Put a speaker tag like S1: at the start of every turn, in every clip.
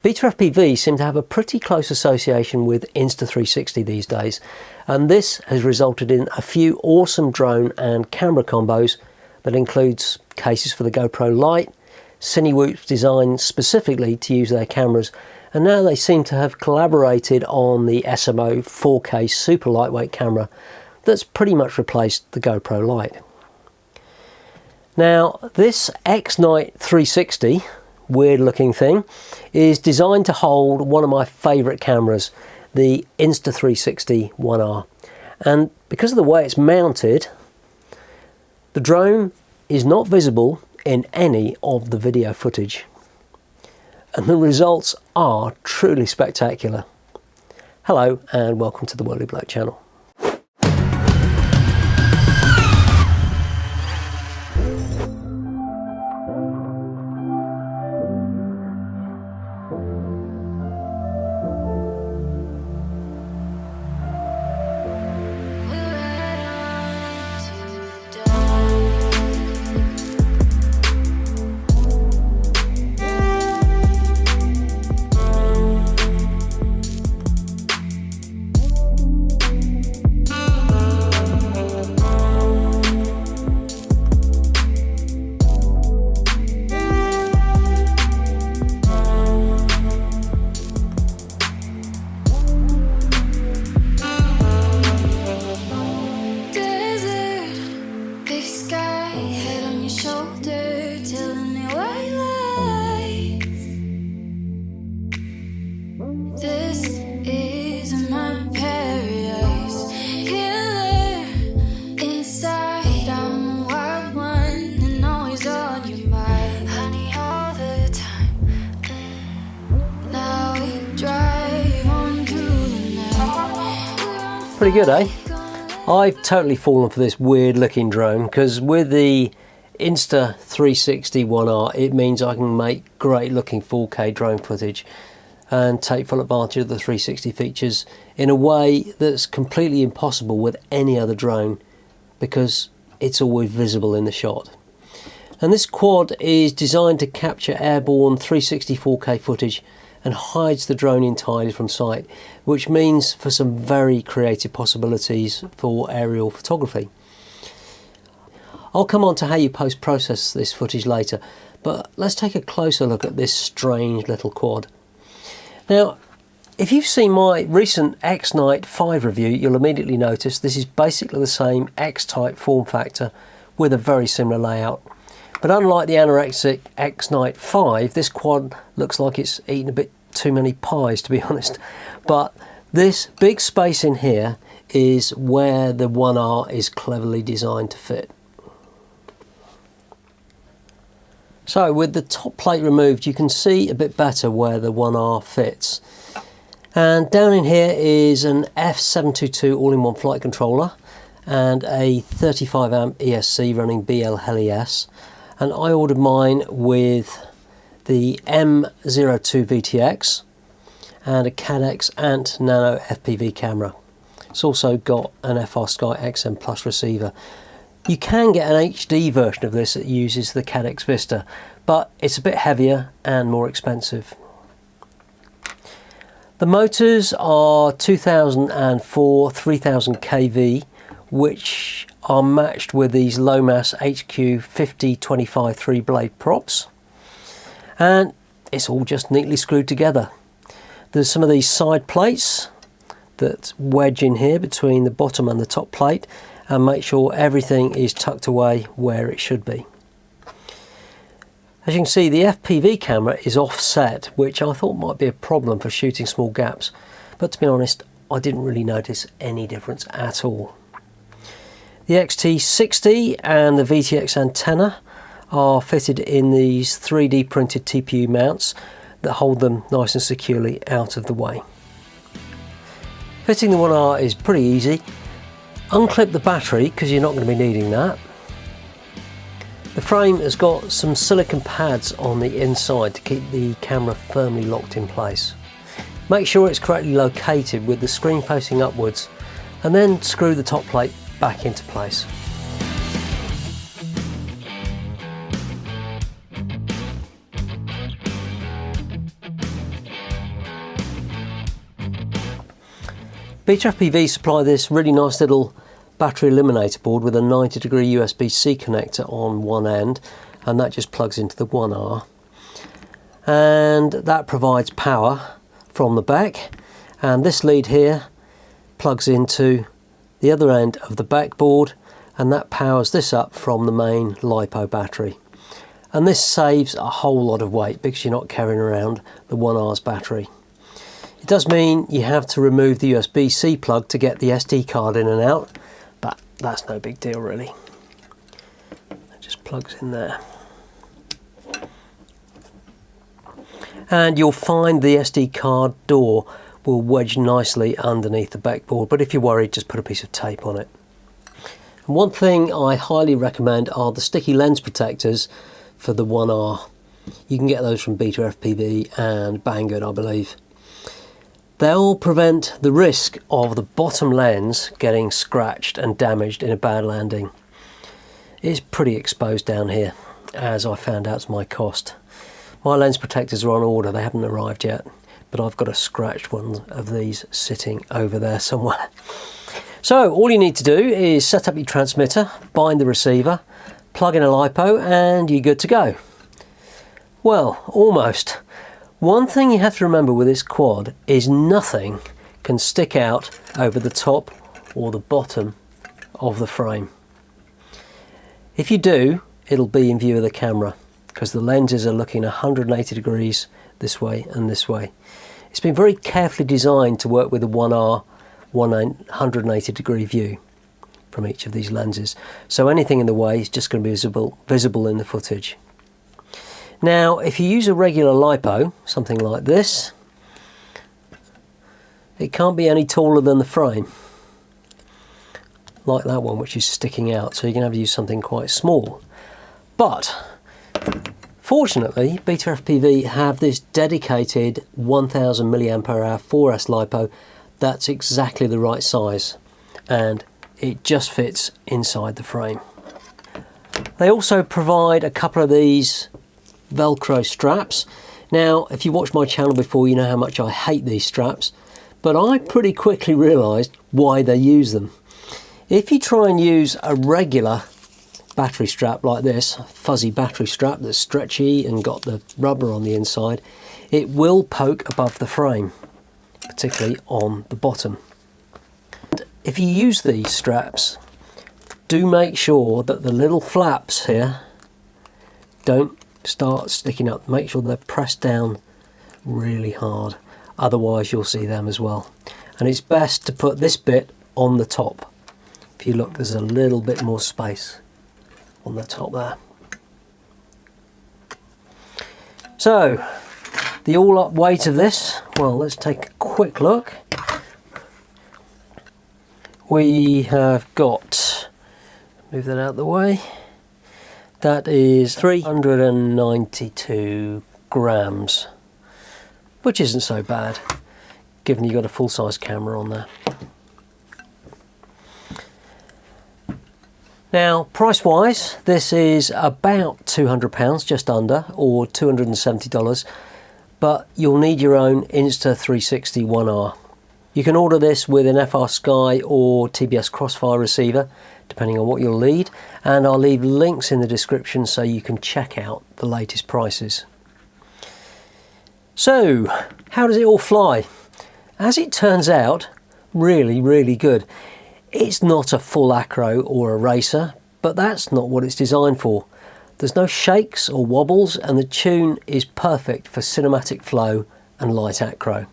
S1: BetaFPV seem to have a pretty close association with Insta360 these days, and this has resulted in a few awesome drone and camera combos that includes cases for the GoPro Lite, Cinewhoops designed specifically to use their cameras, and now they seem to have collaborated on the SMO 4K super lightweight camera that's pretty much replaced the GoPro Lite. Now this X-Knight 360, weird looking thing, is designed to hold one of my favourite cameras, the Insta360 ONE R. And because of the way it's mounted, the drone is not visible in any of the video footage. And the results are truly spectacular. Hello and welcome to the Whirly Bloke channel. Pretty good, eh? I've totally fallen for this weird looking drone because with the Insta360 ONE R it means I can make great looking 4K drone footage and take full advantage of the 360 features in a way that's completely impossible with any other drone because it's always visible in the shot. And this quad is designed to capture airborne 360 4K footage and hides the drone entirely from sight, which means for some very creative possibilities for aerial photography. I'll come on to how you post-process this footage later, but let's take a closer look at this strange little quad. Now, if you've seen my recent X-Knight 5 review, you'll immediately notice this is basically the same X-type form factor with a very similar layout. But unlike the anorexic X-Knight 5, this quad looks like it's eaten a bit too many pies, to be honest. But this big space in here is where the ONE R is cleverly designed to fit. So with the top plate removed, you can see a bit better where the ONE R fits. And down in here is an F722 all-in-one flight controller and a 35 amp ESC running BL Heli-S. And I ordered mine with the M02 VTX and a Cadex Ant Nano FPV camera. It's also got an FR Sky XM Plus receiver. You can get an HD version of this that uses the Cadex Vista, but it's a bit heavier and more expensive. The motors are 2004 3000 kV, which are matched with these low mass HQ 5025 3 blade props, and it's all just neatly screwed together. There's some of these side plates that wedge in here between the bottom and the top plate and make sure everything is tucked away where it should be. As you can see, the FPV camera is offset, which I thought might be a problem for shooting small gaps, but to be honest, I didn't really notice any difference at all. The XT60 and the VTX antenna are fitted in these 3D printed TPU mounts that hold them nice and securely out of the way. Fitting the ONE R is pretty easy. Unclip the battery because you're not going to be needing that. The frame has got some silicone pads on the inside to keep the camera firmly locked in place. Make sure it's correctly located with the screen facing upwards and then screw the top plate back into place. BetaFPV supply this really nice little battery eliminator board with a 90-degree USB-C connector on one end, and that just plugs into the ONE R, and that provides power from the back, and this lead here plugs into the other end of the backboard, and that powers this up from the main LiPo battery. And this saves a whole lot of weight because you're not carrying around the ONE R's battery. It does mean you have to remove the USB-C plug to get the SD card in and out, but that's no big deal really. It just plugs in there. And you'll find the SD card door will wedge nicely underneath the backboard, but if you're worried, just put a piece of tape on it. And one thing I highly recommend are the sticky lens protectors for the ONE R. You can get those from BetaFPV and Banggood, I believe. They'll prevent the risk of the bottom lens getting scratched and damaged in a bad landing. It's pretty exposed down here, as I found out to my cost. My lens protectors are on order, they haven't arrived yet, but I've got a scratched one of these sitting over there somewhere. So all you need to do is set up your transmitter, bind the receiver, plug in a LiPo, and you're good to go. Well, almost. One thing you have to remember with this quad is nothing can stick out over the top or the bottom of the frame. If you do, it'll be in view of the camera because the lenses are looking 180 degrees this way and this way. It's been very carefully designed to work with the ONE R 180 degree view from each of these lenses, so anything in the way is just going to be visible in the footage. Now if you use a regular LiPo, something like this, it can't be any taller than the frame, like that one which is sticking out, so you're going to have to use something quite small. But fortunately BetaFPV have this dedicated 1000 mAh 4S LiPo that's exactly the right size, and it just fits inside the frame. They also provide a couple of these Velcro straps. Now if you watched my channel before, you know how much I hate these straps, but I pretty quickly realised why they use them. If you try and use a regular battery strap like this, a fuzzy battery strap that's stretchy and got the rubber on the inside, it will poke above the frame, particularly on the bottom. If you use these straps, do make sure that the little flaps here don't start sticking up. Make sure they're pressed down really hard, otherwise you'll see them as well. And it's best to put this bit on the top. If you look, there's a little bit more space on the top there. So the all-up weight of this, well, let's take a quick look. We have got, move that out of the way, that is 392 grams, which isn't so bad, given you've got a full-size camera on there. Now, price-wise, this is about £200, just under, or $270, but you'll need your own Insta360 ONE R. You can order this with an FR Sky or TBS Crossfire receiver, depending on what you'll need, and I'll leave links in the description so you can check out the latest prices. So, how does it all fly? As it turns out, really, really good. It's not a full acro or a racer, but that's not what it's designed for. There's no shakes or wobbles, and the tune is perfect for cinematic flow and light acro.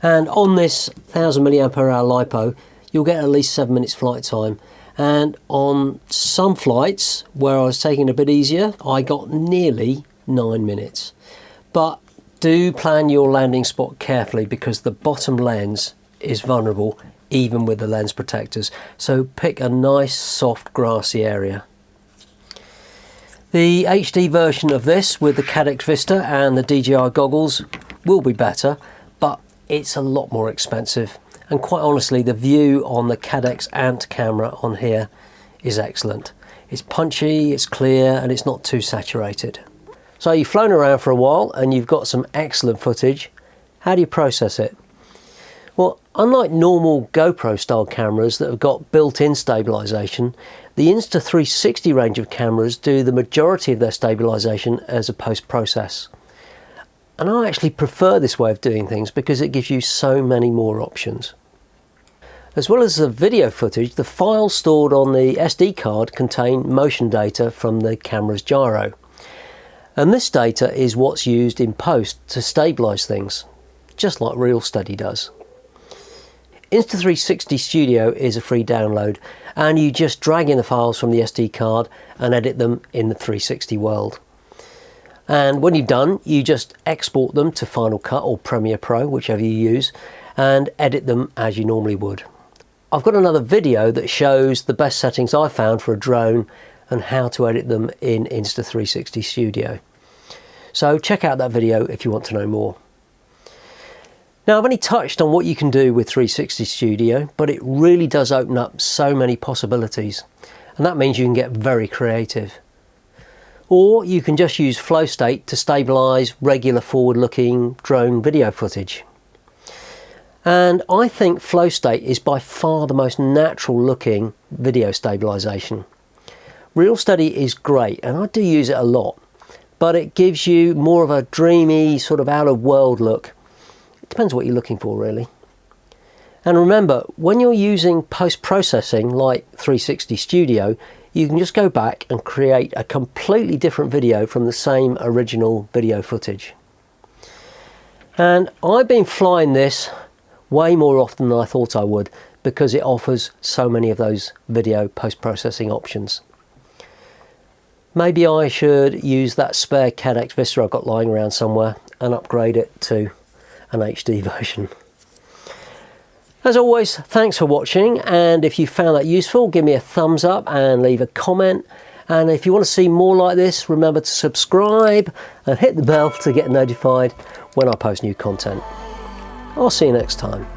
S1: And on this 1000 mAh LiPo, you'll get at least 7 minutes flight time. And on some flights where I was taking it a bit easier, I got nearly 9 minutes. But do plan your landing spot carefully because the bottom lens is vulnerable even with the lens protectors. So pick a nice soft grassy area. The HD version of this with the Cadex Vista and the DJI goggles will be better, but it's a lot more expensive, and quite honestly the view on the Cadex Ant camera on here is excellent. It's punchy, it's clear, and it's not too saturated. So you've flown around for a while and you've got some excellent footage. How do you process it? Well, unlike normal GoPro style cameras that have got built-in stabilisation, the Insta360 range of cameras do the majority of their stabilisation as a post-process. And I actually prefer this way of doing things because it gives you so many more options. As well as the video footage, the files stored on the SD card contain motion data from the camera's gyro. And this data is what's used in post to stabilise things, just like RealStudy does. Insta360 Studio is a free download, and you just drag in the files from the SD card and edit them in the 360 world. And when you've done, you just export them to Final Cut or Premiere Pro, whichever you use, and edit them as you normally would. I've got another video that shows the best settings I found for a drone and how to edit them in Insta360 Studio. So check out that video if you want to know more. Now, I've only touched on what you can do with 360 Studio, but it really does open up so many possibilities, and that means you can get very creative. Or you can just use flow state to stabilise regular forward-looking drone video footage. And I think flow state is by far the most natural looking video stabilisation. RealStudy is great, and I do use it a lot, but it gives you more of a dreamy, sort of out of world look. It depends what you're looking for, really. And remember, when you're using post-processing like 360 Studio, you can just go back and create a completely different video from the same original video footage. And I've been flying this way more often than I thought I would because it offers so many of those video post-processing options. Maybe I should use that spare CAD Vista I've got lying around somewhere and upgrade it to an HD version. As always, thanks for watching, and if you found that useful, give me a thumbs up and leave a comment. And if you want to see more like this, remember to subscribe and hit the bell to get notified when I post new content. I'll see you next time.